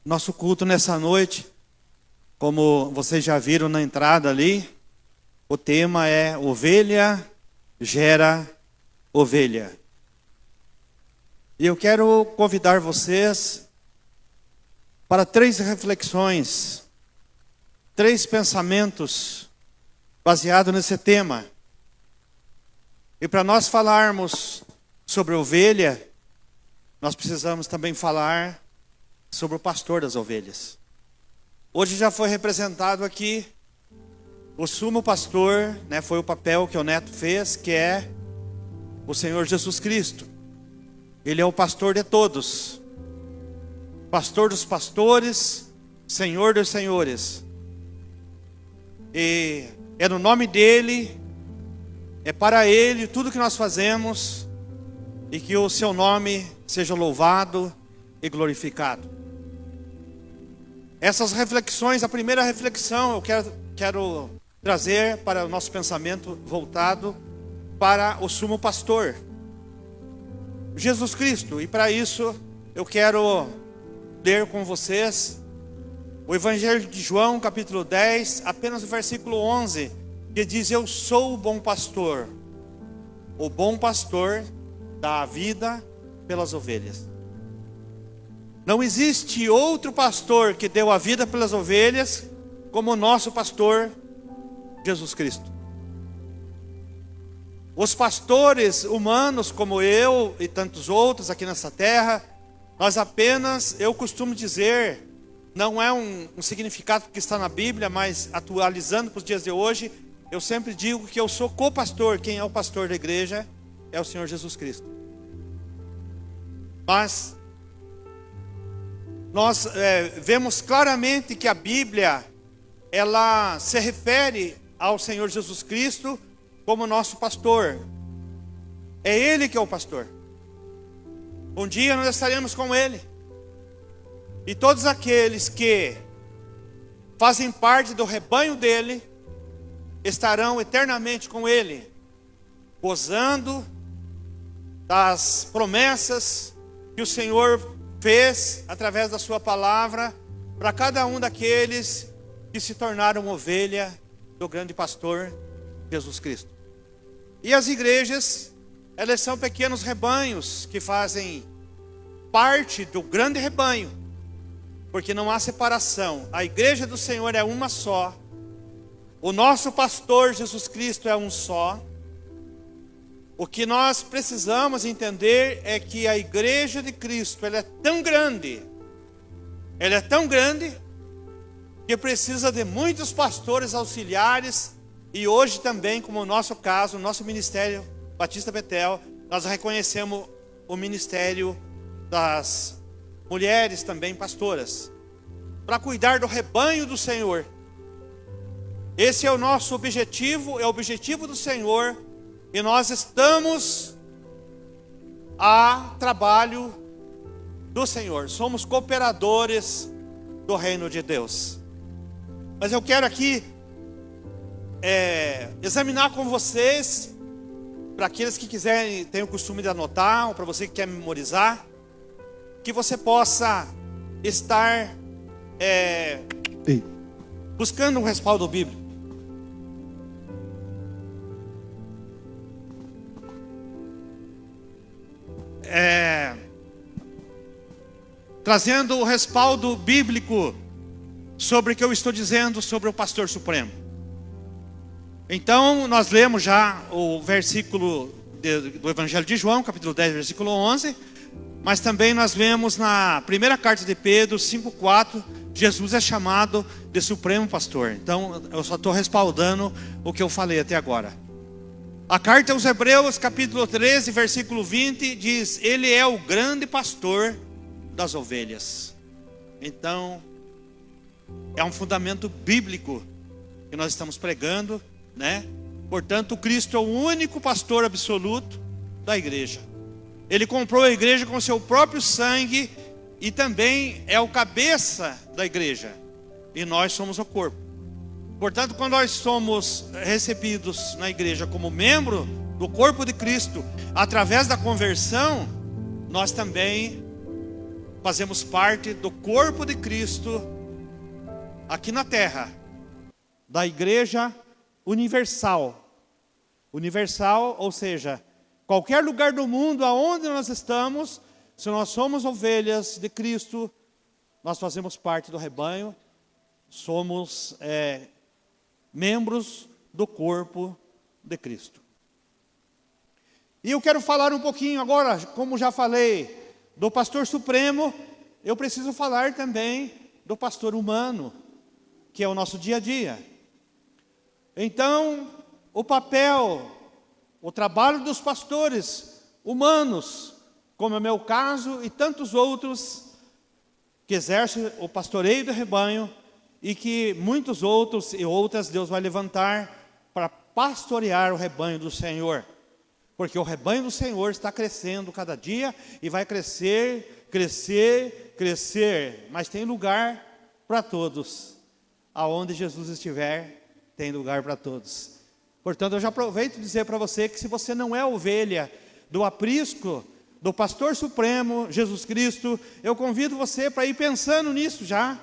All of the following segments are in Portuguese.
Nosso culto nessa noite, como vocês já viram na entrada ali, o tema é ovelha gera ovelha. E eu quero convidar vocês para 3 reflexões, 3 pensamentos baseados nesse tema. E para nós falarmos sobre ovelha, nós precisamos também falar sobre o pastor das ovelhas. Hoje já foi representado aqui o sumo pastor, né? Foi o papel que o Neto fez, que é o Senhor Jesus Cristo. Ele é o pastor de todos, pastor dos pastores, Senhor dos senhores. E é no nome dele, é para ele tudo que nós fazemos, e que o seu nome seja louvado e glorificado. Essas reflexões, a primeira reflexão eu quero trazer para o nosso pensamento voltado para o sumo pastor, Jesus Cristo. E para isso eu quero ler com vocês o Evangelho de João, capítulo 10, apenas o versículo 11, que diz: eu sou o bom pastor dá a vida pelas ovelhas. Não existe outro pastor que deu a vida pelas ovelhas como o nosso pastor Jesus Cristo. Os pastores humanos como eu e tantos outros aqui nessa terra, nós apenas, eu costumo dizer, não é um significado que está na Bíblia, mas atualizando para os dias de hoje, eu sempre digo que eu sou co-pastor. Quem é o pastor da igreja é o Senhor Jesus Cristo. Mas nós vemos claramente que a Bíblia, ela se refere ao Senhor Jesus Cristo como nosso pastor. É Ele que é o pastor. Um dia nós estaremos com Ele. E todos aqueles que fazem parte do rebanho dEle, estarão eternamente com Ele, gozando das promessas que o Senhor fez através da sua palavra para cada um daqueles que se tornaram ovelha do grande pastor Jesus Cristo. E as igrejas, elas são pequenos rebanhos que fazem parte do grande rebanho, porque não há separação. A igreja do Senhor é uma só. O nosso pastor Jesus Cristo é um só. O que nós precisamos entender é que a igreja de Cristo, ela é tão grande, que precisa de muitos pastores auxiliares. E hoje também, como o nosso caso, o nosso ministério Batista Betel, nós reconhecemos o ministério das mulheres também pastoras, para cuidar do rebanho do Senhor. Esse é o nosso objetivo, é o objetivo do Senhor. E nós estamos a trabalho do Senhor. Somos cooperadores do reino de Deus. Mas eu quero aqui examinar com vocês, para aqueles que quiserem, têm o costume de anotar, ou para você que quer memorizar, que você possa estar buscando um respaldo bíblico. Trazendo o respaldo bíblico sobre o que eu estou dizendo sobre o pastor supremo. Então nós lemos já o versículo do Evangelho de João, capítulo 10, versículo 11. Mas também nós vemos na primeira carta de Pedro 5,4, Jesus é chamado de supremo pastor. Então eu só estou respaldando o que eu falei até agora. A carta aos Hebreus, capítulo 13, versículo 20, diz: ele é o grande pastor das ovelhas. Então é um fundamento bíblico que nós estamos pregando, né? Portanto, Cristo é o único pastor absoluto da igreja. Ele comprou a igreja com seu próprio sangue e também é o cabeça da igreja. E nós somos o corpo. Portanto, quando nós somos recebidos na igreja como membro do corpo de Cristo, através da conversão, nós também fazemos parte do corpo de Cristo aqui na terra, da igreja universal. Universal, ou seja, qualquer lugar do mundo aonde nós estamos, se nós somos ovelhas de Cristo, nós fazemos parte do rebanho, somos membros do corpo de Cristo. E eu quero falar um pouquinho agora, como já falei, do pastor supremo, eu preciso falar também do pastor humano, que é o nosso dia a dia. Então, o papel, o trabalho dos pastores humanos, como é o meu caso e tantos outros que exercem o pastoreio do rebanho e que muitos outros e outras Deus vai levantar para pastorear o rebanho do Senhor. Porque o rebanho do Senhor está crescendo cada dia e vai crescer, crescer, crescer. Mas tem lugar para todos. Aonde Jesus estiver, tem lugar para todos. Portanto, eu já aproveito dizer para você que se você não é ovelha do aprisco, do pastor supremo, Jesus Cristo, eu convido você para ir pensando nisso já,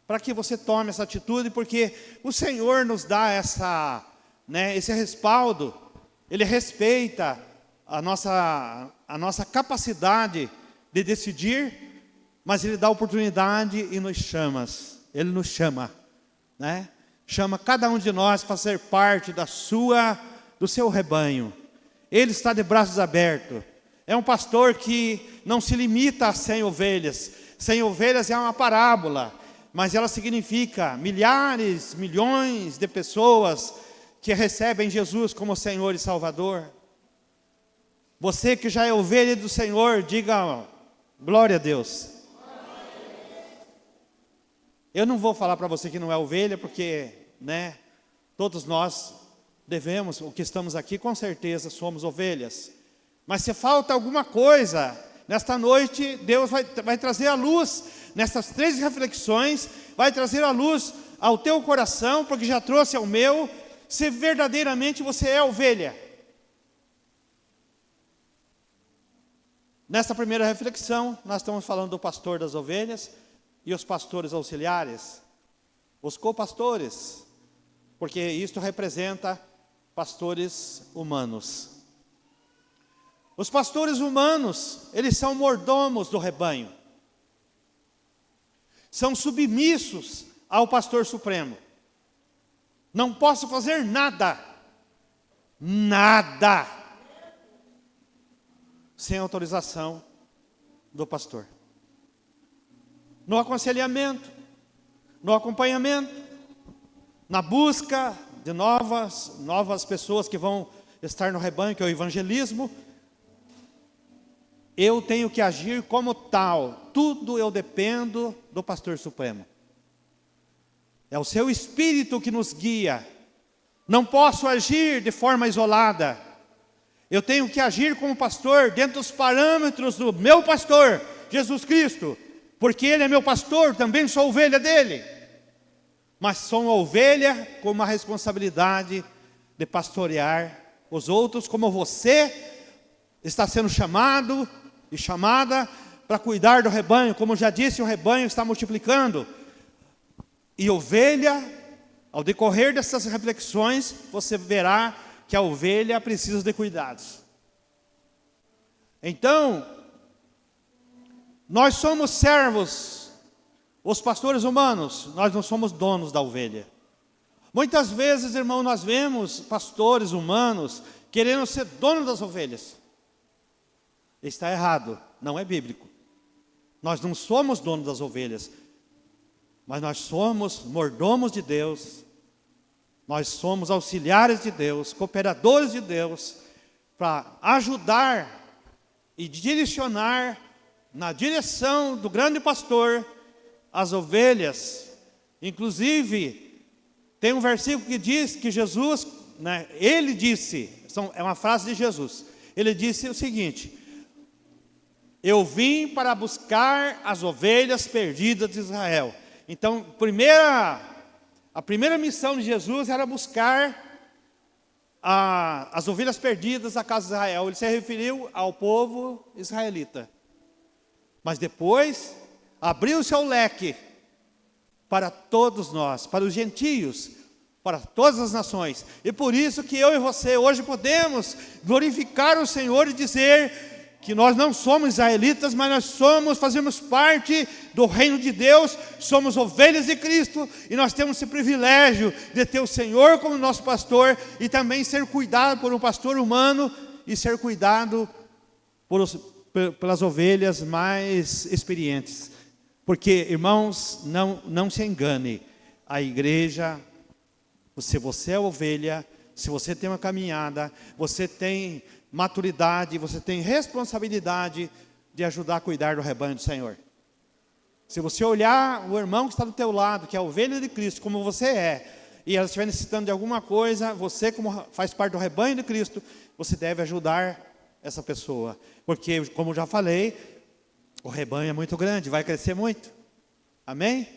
para que você tome essa atitude, porque o Senhor nos dá esse respaldo. Ele respeita a nossa capacidade de decidir, mas Ele dá oportunidade e nos chama. Ele nos chama, né? Chama cada um de nós para ser parte do seu rebanho. Ele está de braços abertos. É um pastor que não se limita a 100 ovelhas. 100 ovelhas é uma parábola, mas ela significa milhares, milhões de pessoas que recebem Jesus como Senhor e Salvador. Você que já é ovelha do Senhor, diga glória a Deus. Eu não vou falar para você que não é ovelha, porque, todos nós devemos, o que estamos aqui, com certeza somos ovelhas. Mas se falta alguma coisa, nesta noite, Deus vai trazer a luz, nessas 3 reflexões, vai trazer a luz ao teu coração, porque já trouxe ao meu, se verdadeiramente você é ovelha. Nesta primeira reflexão, nós estamos falando do pastor das ovelhas e os pastores auxiliares, os copastores, porque isto representa pastores humanos. Os pastores humanos, eles são mordomos do rebanho, são submissos ao pastor supremo. Não posso fazer nada, sem autorização do pastor. No aconselhamento, no acompanhamento, na busca de novas pessoas que vão estar no rebanho, que é o evangelismo, eu tenho que agir como tal. Tudo eu dependo do pastor supremo. É o seu Espírito que nos guia. Não posso agir de forma isolada. Eu tenho que agir como pastor dentro dos parâmetros do meu pastor, Jesus Cristo. Porque Ele é meu pastor, também sou ovelha dEle. Mas sou uma ovelha com uma responsabilidade de pastorear os outros, como você está sendo chamado e chamada para cuidar do rebanho. Como já disse, o rebanho está multiplicando. E ovelha, ao decorrer dessas reflexões, você verá que a ovelha precisa de cuidados. Então, nós somos servos, os pastores humanos, nós não somos donos da ovelha. Muitas vezes, irmão, nós vemos pastores humanos querendo ser donos das ovelhas. Está errado, não é bíblico. Nós não somos donos das ovelhas, mas nós somos mordomos de Deus, nós somos auxiliares de Deus, cooperadores de Deus, para ajudar e direcionar na direção do grande pastor as ovelhas. Inclusive, tem um versículo que diz que Jesus, ele disse, é uma frase de Jesus, ele disse o seguinte: eu vim para buscar as ovelhas perdidas de Israel. Então, a primeira missão de Jesus era buscar as ovelhas perdidas da casa de Israel. Ele se referiu ao povo israelita. Mas depois, abriu o seu leque para todos nós, para os gentios, para todas as nações. E por isso que eu e você hoje podemos glorificar o Senhor e dizer que nós não somos israelitas, mas nós fazemos parte do reino de Deus, somos ovelhas de Cristo, e nós temos esse privilégio de ter o Senhor como nosso pastor, e também ser cuidado por um pastor humano, e ser cuidado pelas ovelhas mais experientes. Porque, irmãos, não se engane, a igreja, se você é ovelha, se você tem uma caminhada, você tem maturidade, você tem responsabilidade de ajudar a cuidar do rebanho do Senhor. Se você olhar o irmão que está do teu lado, que é a ovelha de Cristo, como você é, e ela estiver necessitando de alguma coisa, você como faz parte do rebanho de Cristo, você deve ajudar essa pessoa. Porque, como já falei, o rebanho é muito grande, vai crescer muito. Amém?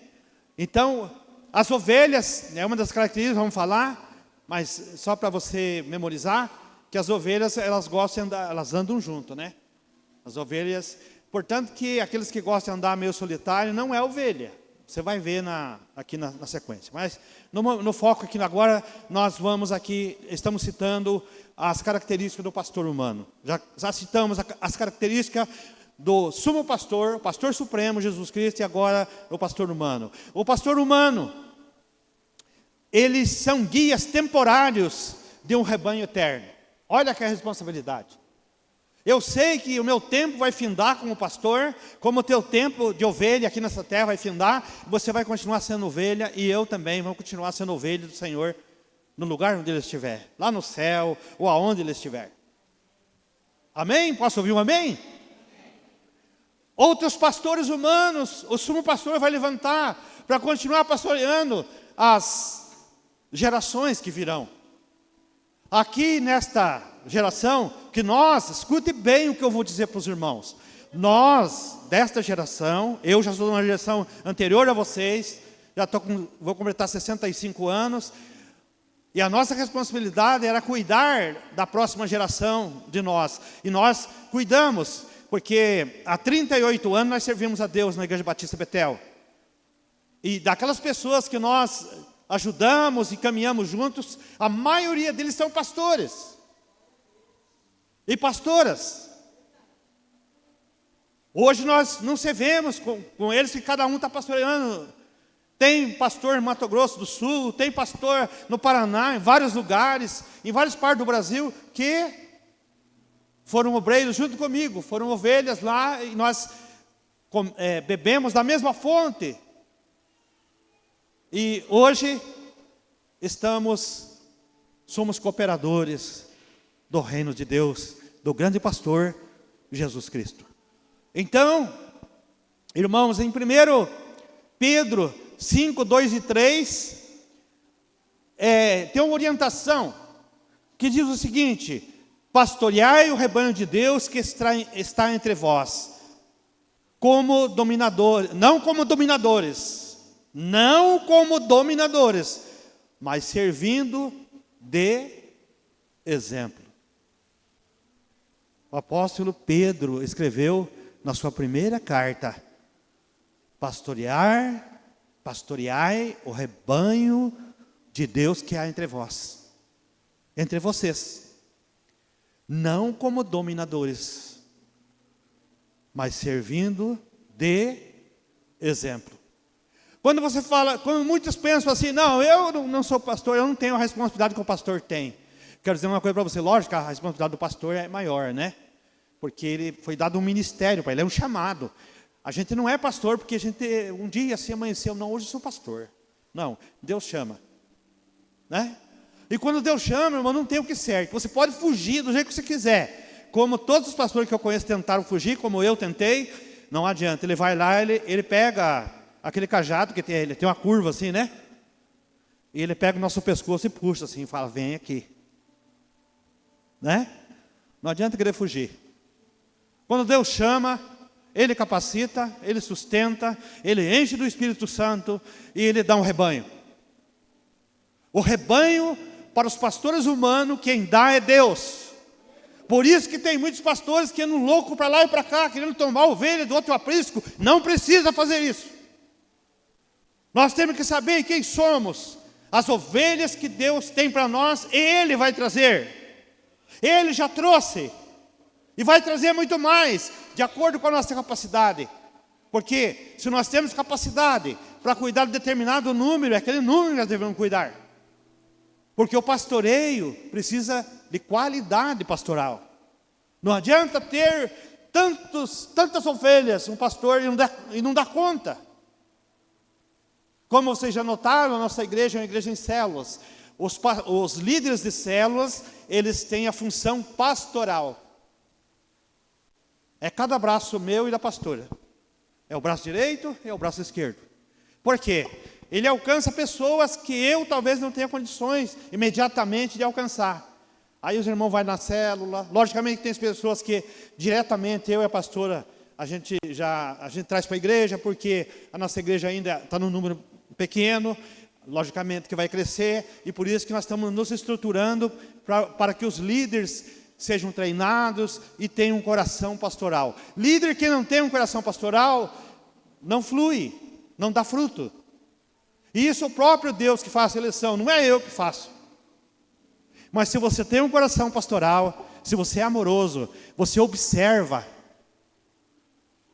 Então, as ovelhas, é uma das características, vamos falar, mas só para você memorizar, que as ovelhas, elas gostam de andar, elas andam junto, né? As ovelhas, portanto que aqueles que gostam de andar meio solitário, não é ovelha. Você vai ver aqui na sequência. Mas no foco aqui agora, nós vamos aqui, estamos citando as características do pastor humano. Já citamos as características do sumo pastor, o pastor supremo, Jesus Cristo, e agora o pastor humano. O pastor humano, eles são guias temporários de um rebanho eterno. Olha que é a responsabilidade. Eu sei que o meu tempo vai findar como pastor, como o teu tempo de ovelha aqui nessa terra vai findar, você vai continuar sendo ovelha, e eu também vou continuar sendo ovelha do Senhor, no lugar onde ele estiver, lá no céu, ou aonde ele estiver. Amém? Posso ouvir um amém? Outros pastores humanos, o sumo pastor vai levantar, para continuar pastoreando as gerações que virão. Aqui nesta geração, que nós, escute bem o que eu vou dizer para os irmãos. Nós, desta geração, eu já sou de uma geração anterior a vocês, vou completar 65 anos, e a nossa responsabilidade era cuidar da próxima geração de nós. E nós cuidamos, porque há 38 anos nós servimos a Deus na Igreja Batista Betel. E daquelas pessoas que nós ajudamos e caminhamos juntos, a maioria deles são pastores e pastoras. Hoje nós não se vemos com eles, que cada um está pastoreando. Tem pastor em Mato Grosso do Sul, tem pastor no Paraná, em vários lugares, em várias partes do Brasil, que foram obreiros junto comigo, foram ovelhas lá, e nós bebemos da mesma fonte. E hoje somos cooperadores do reino de Deus, do grande pastor Jesus Cristo. Então, irmãos, em 1 Pedro 5, 2 e 3, tem uma orientação que diz o seguinte: pastoreai o rebanho de Deus que está entre vós, como dominadores, não como dominadores, mas servindo de exemplo. O apóstolo Pedro escreveu na sua primeira carta: pastoreai o rebanho de Deus que há entre vós, entre vocês, não como dominadores, mas servindo de exemplo. Quando muitos pensam assim, não, eu não sou pastor, eu não tenho a responsabilidade que o pastor tem. Quero dizer uma coisa para você, lógico que a responsabilidade do pastor é maior, né? Porque ele foi dado um ministério para ele, é um chamado. A gente não é pastor porque a gente um dia se amanheceu, não, hoje eu sou pastor. Não, Deus chama, né? E quando Deus chama, irmão, não tem o que ser. Você pode fugir do jeito que você quiser. Como todos os pastores que eu conheço tentaram fugir, como eu tentei, não adianta. Ele vai lá, ele pega aquele cajado, que ele tem uma curva assim, né? E ele pega o nosso pescoço e puxa assim, e fala, vem aqui. Né? Não adianta querer fugir. Quando Deus chama, Ele capacita, Ele sustenta, Ele enche do Espírito Santo e Ele dá um rebanho. O rebanho, para os pastores humanos, quem dá é Deus. Por isso que tem muitos pastores que andam loucos para lá e para cá, querendo tomar ovelha do outro aprisco. Não precisa fazer isso. Nós temos que saber quem somos. As ovelhas que Deus tem para nós, Ele vai trazer. Ele já trouxe. E vai trazer muito mais, de acordo com a nossa capacidade. Porque se nós temos capacidade para cuidar de determinado número, é aquele número que nós devemos cuidar. Porque o pastoreio precisa de qualidade pastoral. Não adianta ter tantas ovelhas, um pastor, e não dá conta. Como vocês já notaram, a nossa igreja é uma igreja em células. Os líderes de células, eles têm a função pastoral. É cada braço meu e da pastora. É o braço direito e é o braço esquerdo. Por quê? Ele alcança pessoas que eu talvez não tenha condições imediatamente de alcançar. Aí os irmãos vão na célula. Logicamente tem as pessoas que diretamente eu e a pastora a gente traz para a igreja, porque a nossa igreja ainda está num número pequeno, logicamente que vai crescer, e por isso que nós estamos nos estruturando para que os líderes sejam treinados e tenham um coração pastoral. Líder que não tem um coração pastoral não flui, não dá fruto. E isso é o próprio Deus que faz a seleção, não é eu que faço. Mas se você tem um coração pastoral, se você é amoroso, você observa,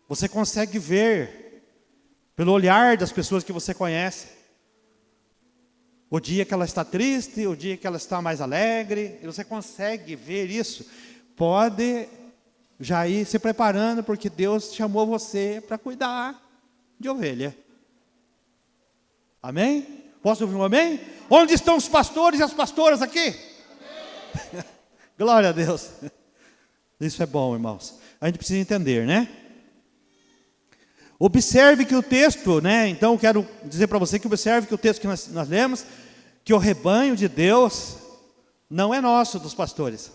você consegue ver, pelo olhar das pessoas que você conhece, o dia que ela está triste, o dia que ela está mais alegre, e você consegue ver isso. Pode já ir se preparando, porque Deus chamou você para cuidar de ovelha. Amém? Posso ouvir um amém? Onde estão os pastores e as pastoras aqui? Glória a Deus. Isso é bom, irmãos. A gente precisa entender, né? Observe que o texto, né? Então eu quero dizer para você que observe que o texto que nós lemos, que o rebanho de Deus não é nosso, dos pastores.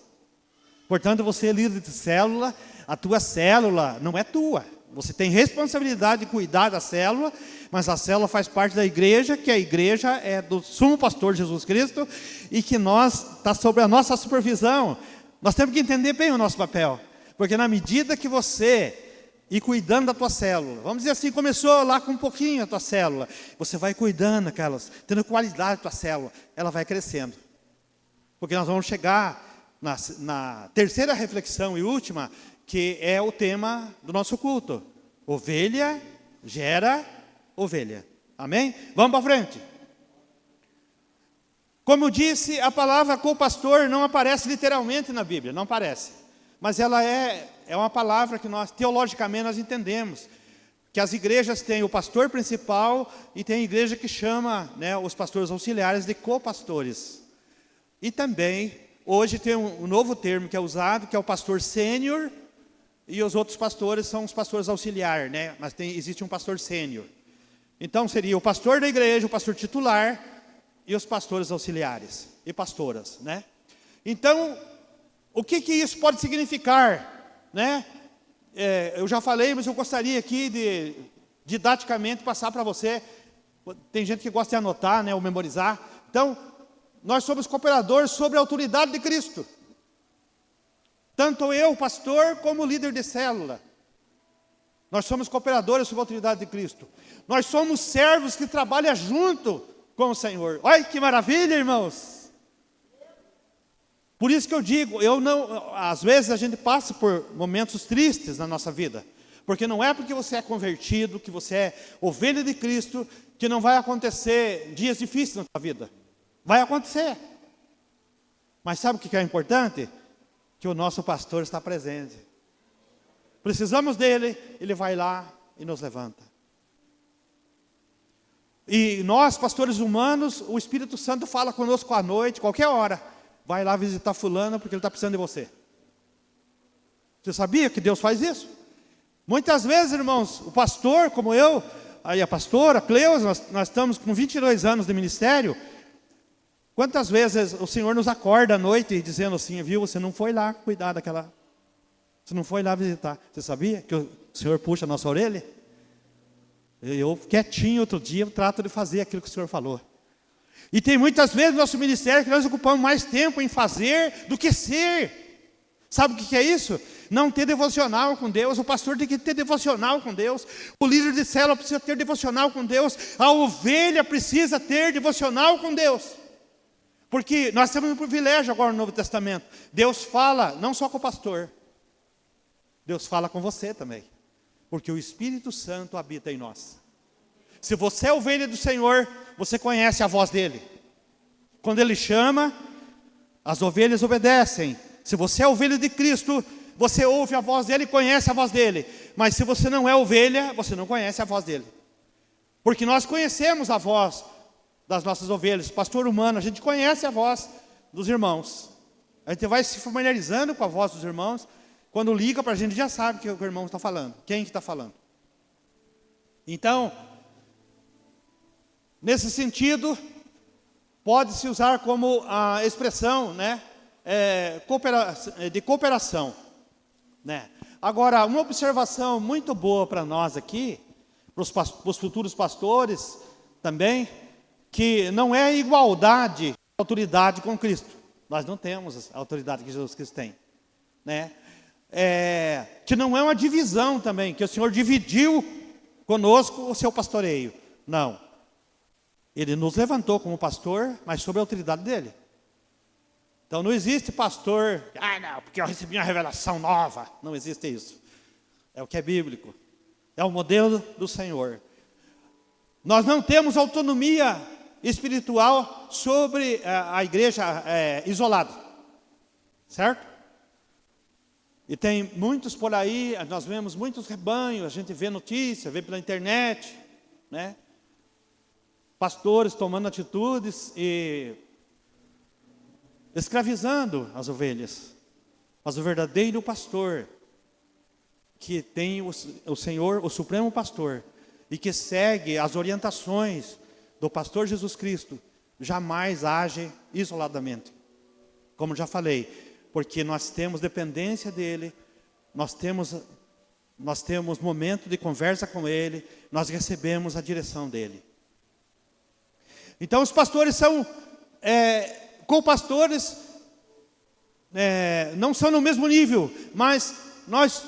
Portanto, você é líder de célula, a tua célula não é tua. Você tem responsabilidade de cuidar da célula, mas a célula faz parte da igreja, que a igreja é do sumo pastor Jesus Cristo, e que está sob a nossa supervisão. Nós temos que entender bem o nosso papel, porque na medida que você ir cuidando da tua célula, vamos dizer assim, começou lá com um pouquinho a tua célula, você vai cuidando aquelas, tendo qualidade da tua célula, ela vai crescendo. Porque nós vamos chegar na terceira reflexão e última, que é o tema do nosso culto. Ovelha gera ovelha. Amém? Vamos para frente. Como eu disse, a palavra co-pastor não aparece literalmente na Bíblia, não aparece. Mas ela é uma palavra que nós, teologicamente, nós entendemos. Que as igrejas têm o pastor principal e tem igreja que chama, né, os pastores auxiliares de co-pastores. E também, hoje tem um novo termo que é usado, que é o pastor sênior, e os outros pastores são os pastores auxiliares, né? Mas existe um pastor sênior. Então seria o pastor da igreja, o pastor titular e os pastores auxiliares e pastoras, né? Então, o que isso pode significar, né? Eu já falei, mas eu gostaria aqui de didaticamente passar para você. Tem gente que gosta de anotar, né, ou memorizar. Então, nós somos cooperadores sobre a autoridade de Cristo. Tanto eu, pastor, como líder de célula. Nós somos cooperadores sob a autoridade de Cristo. Nós somos servos que trabalham junto com o Senhor. Olha que maravilha, irmãos. Por isso que eu digo, às vezes a gente passa por momentos tristes na nossa vida. Porque não é porque você é convertido, que você é ovelha de Cristo, que não vai acontecer dias difíceis na sua vida. Vai acontecer. Mas sabe o que é importante? Que o nosso pastor está presente. Precisamos dele, ele vai lá e nos levanta. E nós, pastores humanos, o Espírito Santo fala conosco à noite, qualquer hora. Vai lá visitar fulano porque ele está precisando de você. Você sabia que Deus faz isso? Muitas vezes, irmãos, o pastor, como eu, aí a pastora, Cleusa, nós estamos com 22 anos de ministério. Quantas vezes o Senhor nos acorda à noite dizendo assim, viu, você não foi lá cuidar daquela... Você não foi lá visitar. Você sabia que o Senhor puxa a nossa orelha? Eu quietinho outro dia, eu trato de fazer aquilo que o Senhor falou. E tem muitas vezes no nosso ministério que nós ocupamos mais tempo em fazer do que ser. Sabe o que é isso? Não ter devocional com Deus. O pastor tem que ter devocional com Deus. O líder de célula precisa ter devocional com Deus. A ovelha precisa ter devocional com Deus. Porque nós temos um privilégio agora no Novo Testamento. Deus fala não só com o pastor. Deus fala com você também. Porque o Espírito Santo habita em nós. Se você é ovelha do Senhor, você conhece a voz dele. Quando ele chama, as ovelhas obedecem. Se você é ovelha de Cristo, você ouve a voz dele e conhece a voz dele. Mas se você não é ovelha, você não conhece a voz dele. Porque nós conhecemos a voz das nossas ovelhas. Pastor humano, a gente conhece a voz dos irmãos. A gente vai se familiarizando com a voz dos irmãos. Quando liga para a gente, já sabe que o irmão está falando. Quem que está falando? Então, nesse sentido, pode-se usar como a expressão, né, de cooperação. Né? Agora, uma observação muito boa para nós aqui, para os futuros pastores também, que não é igualdade de autoridade com Cristo. Nós não temos a autoridade que Jesus Cristo tem. Né? Que não é uma divisão também, que o Senhor dividiu conosco o seu pastoreio. Não. Ele nos levantou como pastor, mas sob a autoridade dele. Então não existe pastor, não, porque eu recebi uma revelação nova. Não existe isso. É o que é bíblico. É o modelo do Senhor. Nós não temos autonomia espiritual sobre a igreja isolada. Certo? E tem muitos por aí, nós vemos muitos rebanhos, a gente vê notícia, vê pela internet, né? Pastores tomando atitudes e escravizando as ovelhas. Mas o verdadeiro pastor, que tem o Senhor, o Supremo Pastor, e que segue as orientações do pastor Jesus Cristo, jamais age isoladamente. Como já falei, porque nós temos dependência dele, nós temos momento de conversa com ele, nós recebemos a direção dele. Então os pastores são co-pastores, não são no mesmo nível, mas nós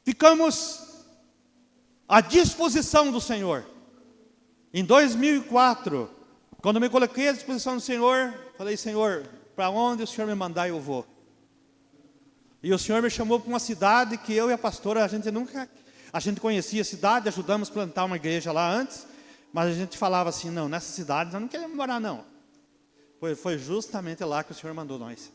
ficamos à disposição do Senhor. Em 2004, quando me coloquei à disposição do Senhor, falei: Senhor, para onde o Senhor me mandar eu vou. E o Senhor me chamou para uma cidade que eu e a pastora, a gente conhecia a cidade, ajudamos a plantar uma igreja lá antes, mas a gente falava assim: não, nessa cidade nós não queremos morar não. Foi justamente lá que o Senhor mandou nós.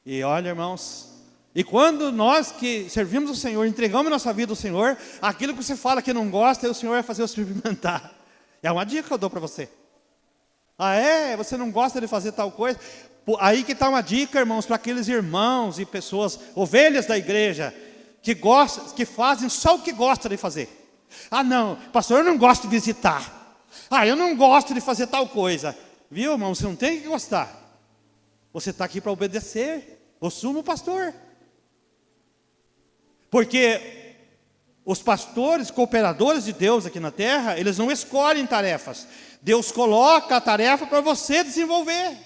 E olha, irmãos, e quando nós que servimos o Senhor, entregamos nossa vida ao Senhor, aquilo que você fala que não gosta, o Senhor vai fazer você experimentar. É uma dica que eu dou para você. Você não gosta de fazer tal coisa? Aí que está uma dica, irmãos, para aqueles irmãos e pessoas, ovelhas da igreja, que fazem só o que gosta de fazer. Não, pastor, eu não gosto de visitar. Eu não gosto de fazer tal coisa. Viu, irmão, você não tem que gostar. Você está aqui para obedecer o sumo pastor. Porque os pastores, cooperadores de Deus aqui na terra, eles não escolhem tarefas. Deus coloca a tarefa para você desenvolver.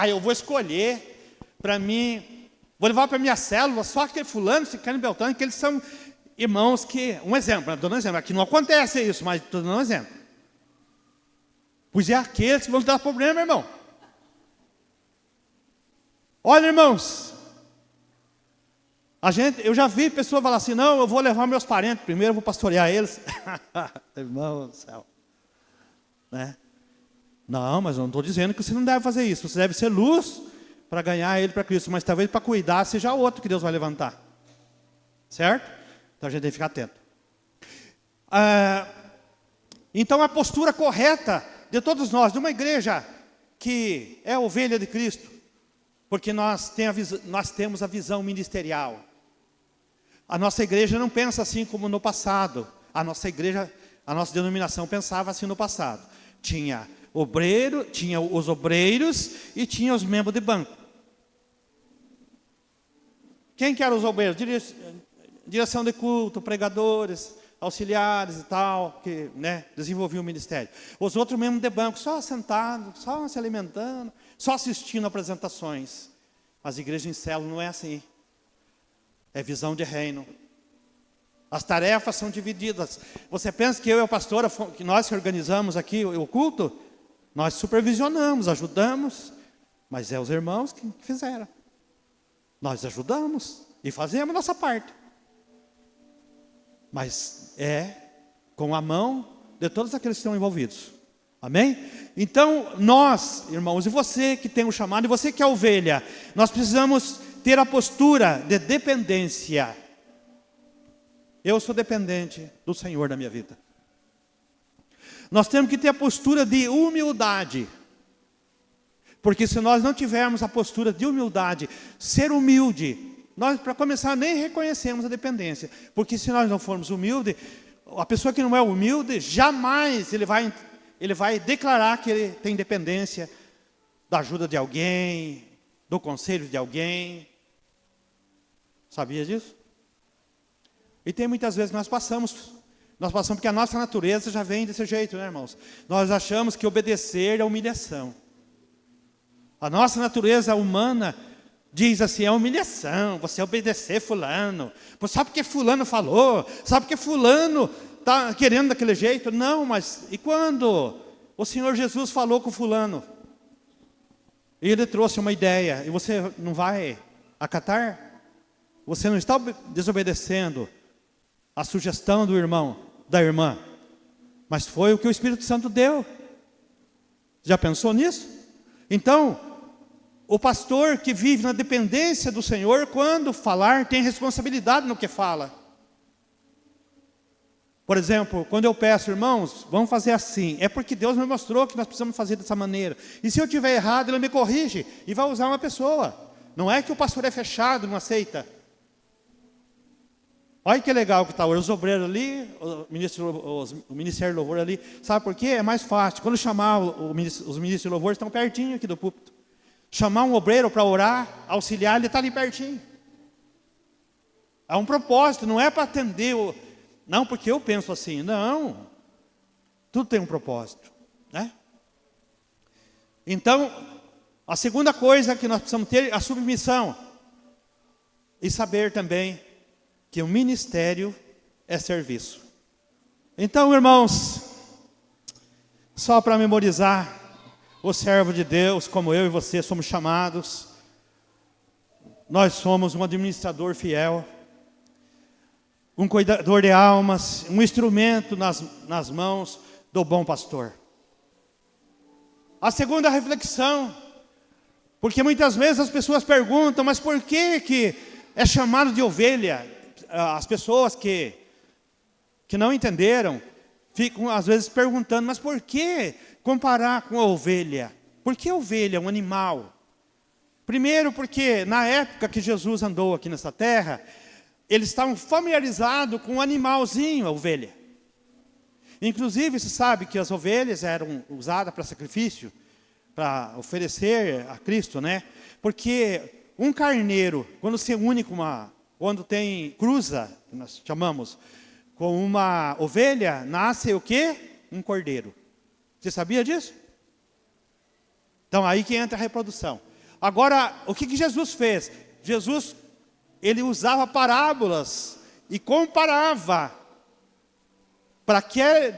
Eu vou escolher para mim, vou levar para minha célula só aquele fulano, ciclano e beltrano, que eles são irmãos que, um exemplo, estou dando um exemplo, aqui não acontece isso, mas estou dando um exemplo. Pois é aqueles que vão te dar problema, irmão. Olha, irmãos, eu já vi pessoas falar assim: não, eu vou levar meus parentes primeiro, eu vou pastorear eles. Irmão do céu. Né? Não, mas eu não estou dizendo que você não deve fazer isso. Você deve ser luz para ganhar ele para Cristo, mas talvez para cuidar seja outro que Deus vai levantar. Certo? Então a gente tem que ficar atento. Então a postura correta de todos nós, de uma igreja que é ovelha de Cristo, porque nós temos a visão ministerial. A nossa igreja não pensa assim como no passado. A nossa denominação pensava assim no passado. Tinha os obreiros e tinha os membros de banco. Quem que eram os obreiros? Direção de culto, pregadores, auxiliares e tal, que, né, desenvolviam o ministério. Os outros mesmo de banco, só sentados, só se alimentando, só assistindo apresentações. Mas a igreja em célula não é assim. É visão de reino. As tarefas são divididas. Você pensa que eu e a pastora, que nós que organizamos aqui o culto, nós supervisionamos, ajudamos, mas é os irmãos que fizeram. Nós ajudamos e fazemos a nossa parte. Mas é com a mão de todos aqueles que estão envolvidos. Amém? Então, nós, irmãos, e você que tem um chamado, e você que é ovelha, nós precisamos ter a postura de dependência. Eu sou dependente do Senhor na minha vida. Nós temos que ter a postura de humildade. Porque se nós não tivermos a postura de humildade, ser humilde, nós, para começar, nem reconhecemos a dependência. Porque se nós não formos humildes, a pessoa que não é humilde, jamais ele vai declarar que ele tem dependência da ajuda de alguém, do conselho de alguém. Sabia disso? E tem muitas vezes que nós passamos porque a nossa natureza já vem desse jeito, né, irmãos? Nós achamos que obedecer é humilhação. A nossa natureza humana diz assim, é humilhação, você obedecer fulano. Sabe porque fulano falou? Sabe porque fulano está querendo daquele jeito? Não, mas e quando o Senhor Jesus falou com fulano? E ele trouxe uma ideia, e você não vai acatar? Você não está desobedecendo a sugestão do irmão, da irmã, mas foi o que o Espírito Santo deu. Já pensou nisso? Então, o pastor que vive na dependência do Senhor, quando falar, tem responsabilidade no que fala. Por exemplo, quando eu peço, irmãos, vamos fazer assim, é porque Deus me mostrou que nós precisamos fazer dessa maneira. E se eu estiver errado, Ele me corrige e vai usar uma pessoa. Não é que o pastor é fechado, não aceita. Olha que legal que está os obreiros ali, o Ministério de Louvor ali. Sabe por quê? É mais fácil. Quando chamar os ministros de louvor, estão pertinho aqui do púlpito. Chamar um obreiro para orar, auxiliar, ele está ali pertinho. É um propósito, não é para atender. Não, porque eu penso assim. Não. Tudo tem um propósito, né? Então, a segunda coisa que nós precisamos ter é a submissão. E saber também que o ministério é serviço. Então, irmãos, só para memorizar, o servo de Deus, como eu e você, somos chamados. Nós somos um administrador fiel, um cuidador de almas, um instrumento nas mãos do bom pastor. A segunda reflexão, porque muitas vezes as pessoas perguntam, mas por que é chamado de ovelha? As pessoas que não entenderam, ficam às vezes perguntando, mas por que comparar com a ovelha? Por que a ovelha é um animal? Primeiro porque na época que Jesus andou aqui nessa terra, eles estavam familiarizados com o animalzinho, a ovelha. Inclusive, você sabe que as ovelhas eram usadas para sacrifício, para oferecer a Cristo, né? Porque um carneiro, quando se une com quando cruza, nós chamamos, com uma ovelha, nasce o quê? Um cordeiro. Você sabia disso? Então, aí que entra a reprodução. Agora, o que Jesus fez? Jesus, ele usava parábolas e comparava para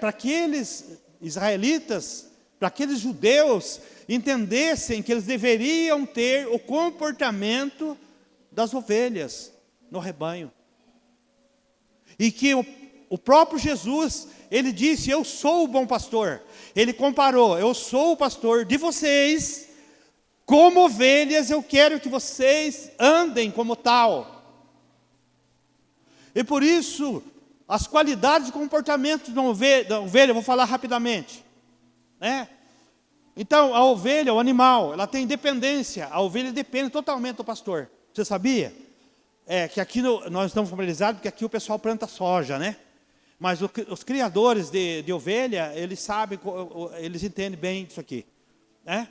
aqueles israelitas, para aqueles judeus, entendessem que eles deveriam ter o comportamento das ovelhas no rebanho. E que o próprio Jesus, ele disse, eu sou o bom pastor. Ele comparou, eu sou o pastor de vocês, como ovelhas eu quero que vocês andem como tal. E por isso, as qualidades e comportamentos da ovelha, eu vou falar rapidamente, né? Então, a ovelha, o animal, ela tem dependência, a ovelha depende totalmente do pastor. Você sabia? Que aqui nós estamos familiarizados, porque aqui o pessoal planta soja, né? Mas os criadores de ovelha, eles sabem, eles entendem bem disso aqui, né?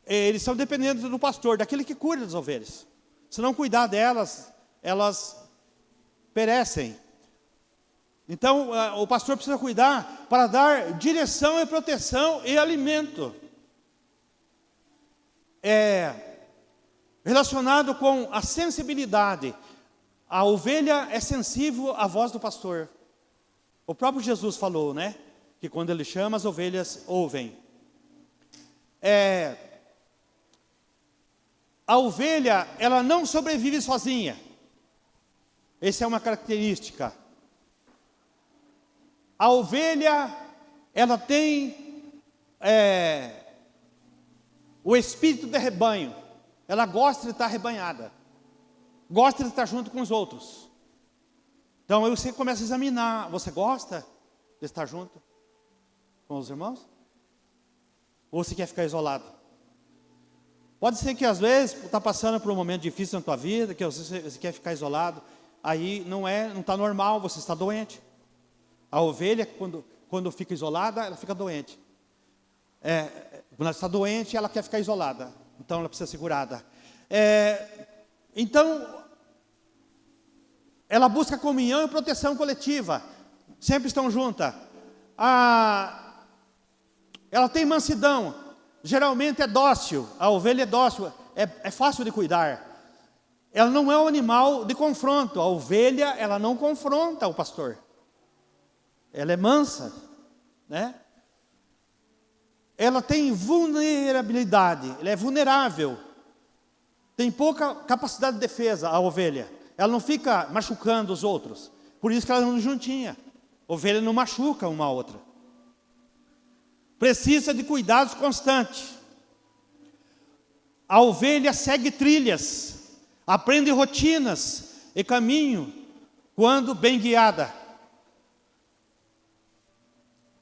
Eles são dependentes do pastor, daquele que cuida das ovelhas. Se não cuidar delas, elas perecem. Então, o pastor precisa cuidar para dar direção e proteção e alimento. Relacionado com a sensibilidade. A ovelha é sensível à voz do pastor. O próprio Jesus falou, né? Que quando ele chama, as ovelhas ouvem. A ovelha, ela não sobrevive sozinha. Essa é uma característica. A ovelha, ela tem o espírito de rebanho. Ela gosta de estar rebanhada. Gosta de estar junto com os outros. Então, aí você começa a examinar. Você gosta de estar junto com os irmãos? Ou você quer ficar isolado? Pode ser que às vezes está passando por um momento difícil na tua vida, que você quer ficar isolado. Aí não está normal, você está doente. A ovelha, quando fica isolada, ela fica doente. Quando ela está doente, ela quer ficar isolada. Então ela precisa ser segurada. Então, ela busca comunhão e proteção coletiva. Sempre estão juntas. Ela tem mansidão. Geralmente é dócil. A ovelha é dócil. É fácil de cuidar. Ela não é um animal de confronto. A ovelha, ela não confronta o pastor. Ela é mansa, né? Ela tem vulnerabilidade. Ela é vulnerável. Tem pouca capacidade de defesa, a ovelha. Ela não fica machucando os outros. Por isso que ela anda juntinha. Ovelha não machuca uma a outra. Precisa de cuidados constantes. A ovelha segue trilhas. Aprende rotinas e caminho quando bem guiada.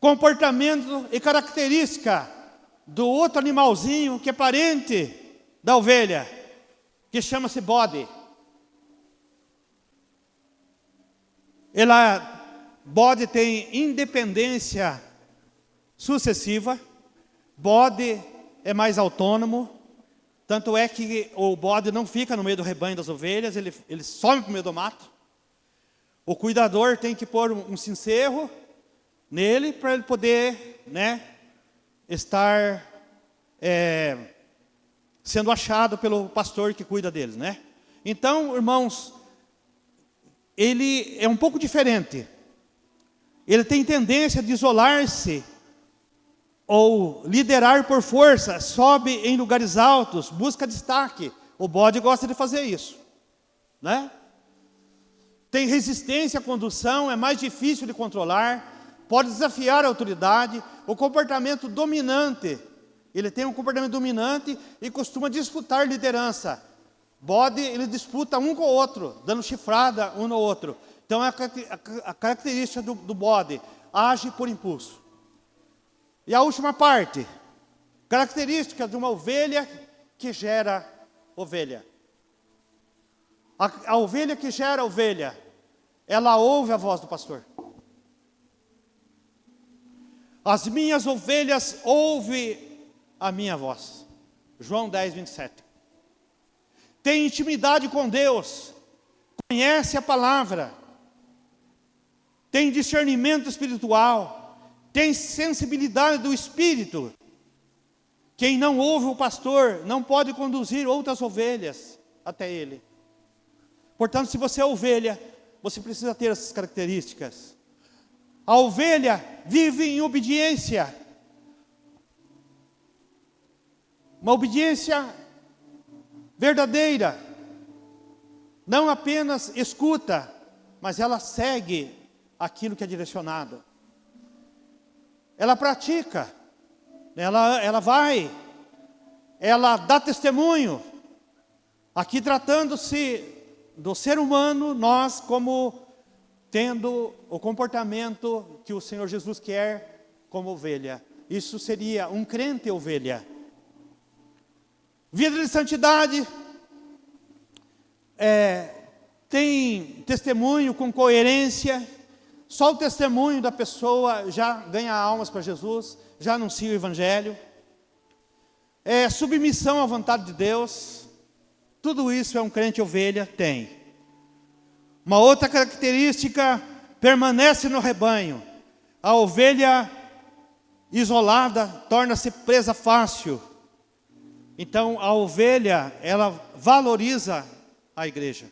Comportamento e característica do outro animalzinho que é parente da ovelha, que chama-se bode. Bode tem independência sucessiva, bode é mais autônomo, tanto é que o bode não fica no meio do rebanho das ovelhas, ele some para o meio do mato. O cuidador tem que pôr um cencerro nele para ele poder, né, estar sendo achado pelo pastor que cuida deles, né? Então, irmãos, ele é um pouco diferente. Ele tem tendência de isolar-se ou liderar por força, sobe em lugares altos, busca destaque. O bode gosta de fazer isso, né? Tem resistência à condução, é mais difícil de controlar, pode desafiar a autoridade. O comportamento dominante, ele tem um comportamento dominante e costuma disputar liderança. Bode, ele disputa um com o outro, dando chifrada um no outro. Então, a característica do bode, age por impulso. E a última parte, característica de uma ovelha que gera ovelha. A ovelha que gera ovelha, ela ouve a voz do pastor. As minhas ovelhas ouvem a minha voz. João 10, 27. Tem intimidade com Deus, conhece a palavra, tem discernimento espiritual, tem sensibilidade do espírito. Quem não ouve o pastor não pode conduzir outras ovelhas até ele. Portanto, se você é ovelha, você precisa ter essas características. A ovelha vive em obediência. Uma obediência verdadeira. Não apenas escuta, mas ela segue aquilo que é direcionado. Ela pratica, ela vai, ela dá testemunho. Aqui tratando-se do ser humano, nós como tendo o comportamento que o Senhor Jesus quer como ovelha. Isso seria um crente ovelha. Vida de santidade, tem testemunho com coerência. Só o testemunho da pessoa já ganha almas para Jesus, já anuncia o Evangelho. Submissão à vontade de Deus. Tudo isso um crente ovelha tem. Uma outra característica permanece no rebanho. A ovelha isolada torna-se presa fácil. Então a ovelha, ela valoriza a igreja,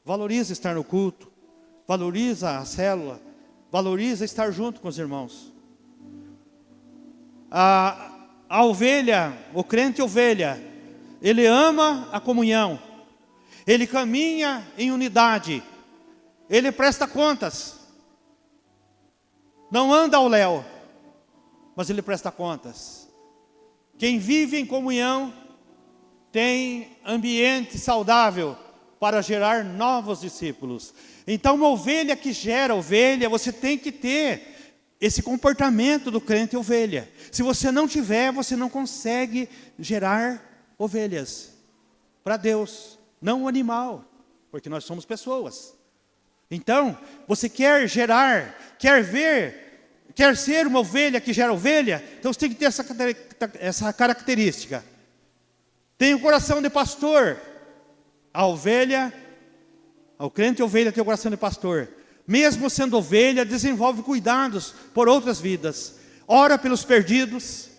valoriza estar no culto, valoriza a célula, valoriza estar junto com os irmãos. A ovelha, o crente ovelha, ele ama a comunhão, ele caminha em unidade, ele presta contas, não anda ao léu, mas ele presta contas. Quem vive em comunhão tem ambiente saudável para gerar novos discípulos. Então uma ovelha que gera ovelha, você tem que ter esse comportamento do crente ovelha. Se você não tiver, você não consegue gerar ovelhas para Deus, não o animal, porque nós somos pessoas. Então, você quer gerar, quer ser uma ovelha que gera ovelha, então você tem que ter essa característica. Tem o coração de pastor. A ovelha, o crente ovelha tem o coração de pastor. Mesmo sendo ovelha, desenvolve cuidados por outras vidas. Ora pelos perdidos,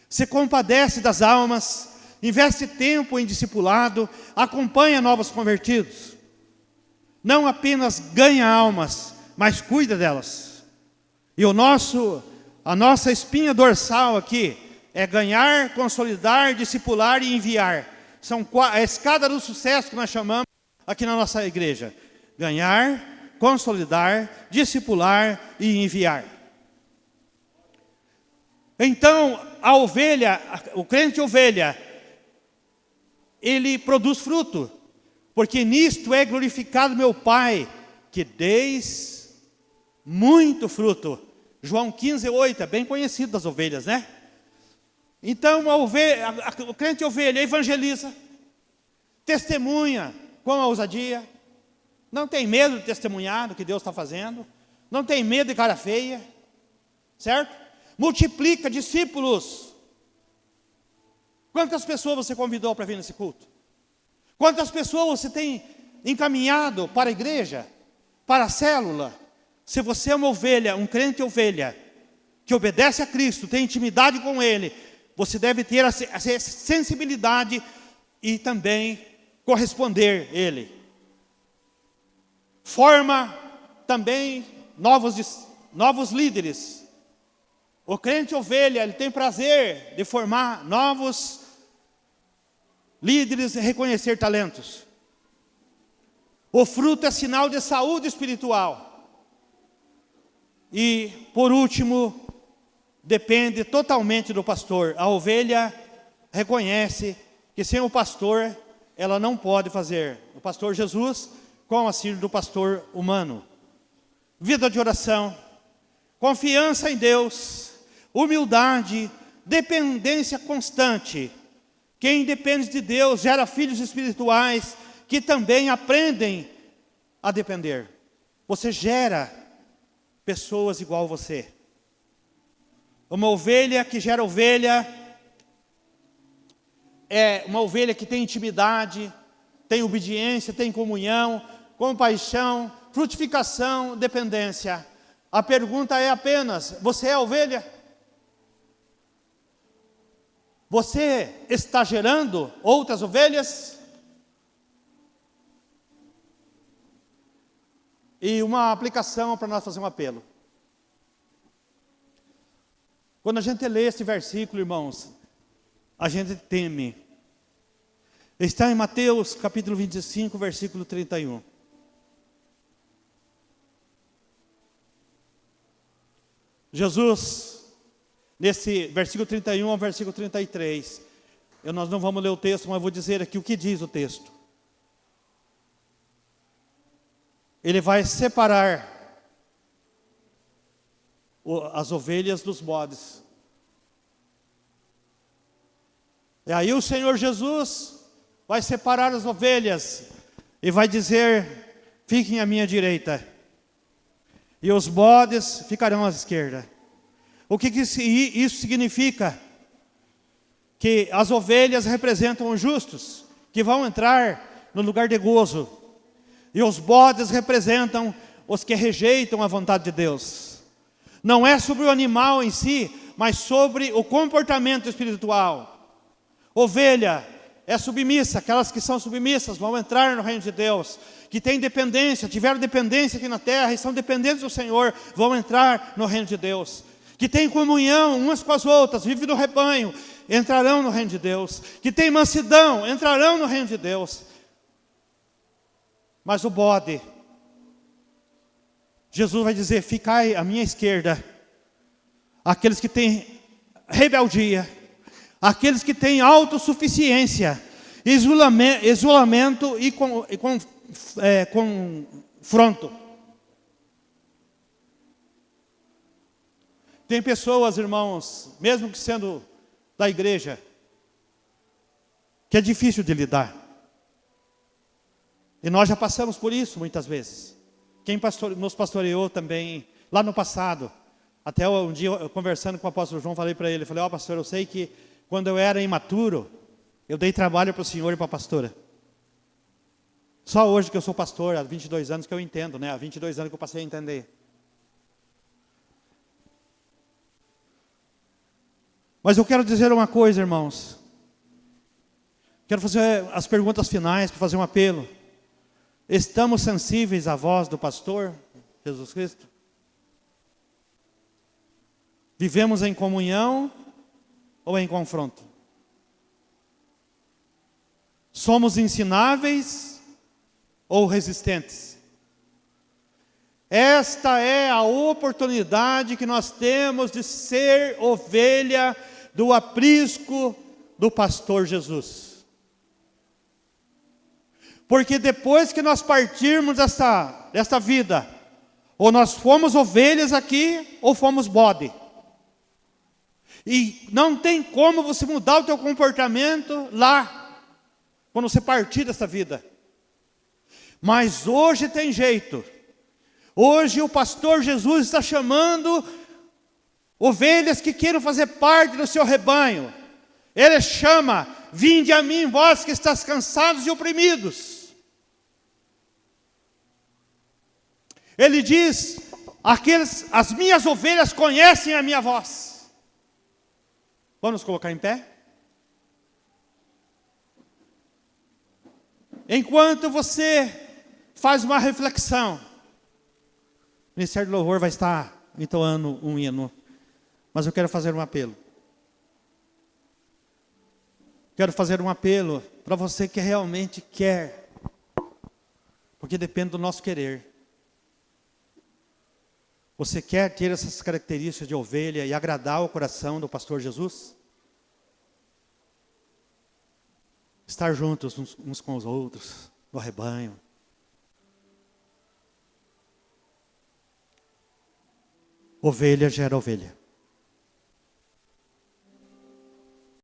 se compadece das almas, investe tempo em discipulado, acompanha novos convertidos. Não apenas ganha almas, mas cuida delas. E a nossa espinha dorsal aqui é ganhar, consolidar, discipular e enviar. São a escada do sucesso que nós chamamos aqui na nossa igreja. Ganhar, consolidar, discipular e enviar. Então, a ovelha, o crente ovelha, ele produz fruto. Porque nisto é glorificado meu Pai, que deis muito fruto. João 15:8, é bem conhecido das ovelhas, né? Então o crente ovelha evangeliza, testemunha com a ousadia, não tem medo de testemunhar do que Deus está fazendo, não tem medo de cara feia, certo? Multiplica discípulos. Quantas pessoas você convidou para vir nesse culto? Quantas pessoas você tem encaminhado para a igreja, para a célula? Se você é uma ovelha, um crente ovelha, que obedece a Cristo, tem intimidade com Ele, você deve ter essa sensibilidade e também corresponder a Ele. Forma também novos líderes. O crente ovelha, ele tem prazer de formar novos líderes e reconhecer talentos. O fruto é sinal de saúde espiritual. E, por último, depende totalmente do pastor. A ovelha reconhece que sem o pastor, ela não pode fazer. O pastor Jesus, com o auxílio do pastor humano. Vida de oração, confiança em Deus, humildade, dependência constante. Quem depende de Deus gera filhos espirituais que também aprendem a depender. Você gera pessoas igual a você. Uma ovelha que gera ovelha é uma ovelha que tem intimidade, tem obediência, tem comunhão, compaixão, frutificação, dependência. A pergunta é apenas: você é ovelha? Você está gerando outras ovelhas? E uma aplicação para nós fazer um apelo. Quando a gente lê esse versículo, irmãos, a gente teme. Está em Mateus capítulo 25, versículo 31. Jesus, nesse versículo 31 ao versículo 33, nós não vamos ler o texto, mas eu vou dizer aqui o que diz o texto. Ele vai separar as ovelhas dos bodes. E aí o Senhor Jesus vai separar as ovelhas e vai dizer: fiquem à minha direita, e os bodes ficarão à esquerda. O que isso significa? Que as ovelhas representam os justos, que vão entrar no lugar de gozo. E os bodes representam os que rejeitam a vontade de Deus. Não é sobre o animal em si, mas sobre o comportamento espiritual. Ovelha é submissa, aquelas que são submissas vão entrar no reino de Deus. Que têm dependência, tiveram dependência aqui na terra e são dependentes do Senhor, vão entrar no reino de Deus. Que têm comunhão umas com as outras, vivem no rebanho, entrarão no reino de Deus. Que têm mansidão, entrarão no reino de Deus. Mas o bode, Jesus vai dizer: ficai à minha esquerda, aqueles que têm rebeldia, aqueles que têm autossuficiência, isolamento e confronto. Tem pessoas, irmãos, mesmo que sendo da igreja, que é difícil de lidar. E nós já passamos por isso muitas vezes. Quem nos pastoreou também, lá no passado, até um dia eu, conversando com o apóstolo João, falei para ele, ó pastor, eu sei que quando eu era imaturo, eu dei trabalho para o senhor e para a pastora. Só hoje que eu sou pastor, há 22 anos que eu entendo, né? Há 22 anos que eu passei a entender. Mas eu quero dizer uma coisa, irmãos. Quero fazer as perguntas finais, para fazer um apelo. Estamos sensíveis à voz do pastor Jesus Cristo? Vivemos em comunhão ou em confronto? Somos ensináveis ou resistentes? Esta é a oportunidade que nós temos de ser ovelha do aprisco do pastor Jesus. Porque depois que nós partirmos desta vida, ou nós fomos ovelhas aqui, ou fomos bode. E não tem como você mudar o teu comportamento lá, quando você partir dessa vida. Mas hoje tem jeito. Hoje o pastor Jesus está chamando ovelhas que queiram fazer parte do seu rebanho. Ele chama: vinde a mim, vós que estáis cansados e oprimidos. Ele diz: as minhas ovelhas conhecem a minha voz. Vamos nos colocar em pé? Enquanto você faz uma reflexão, o Ministério do Louvor vai estar entoando um hino, mas eu quero fazer um apelo. Quero fazer um apelo para você que realmente quer, porque depende do nosso querer. Você quer ter essas características de ovelha e agradar o coração do pastor Jesus? Estar juntos uns com os outros, no rebanho. Ovelha gera ovelha.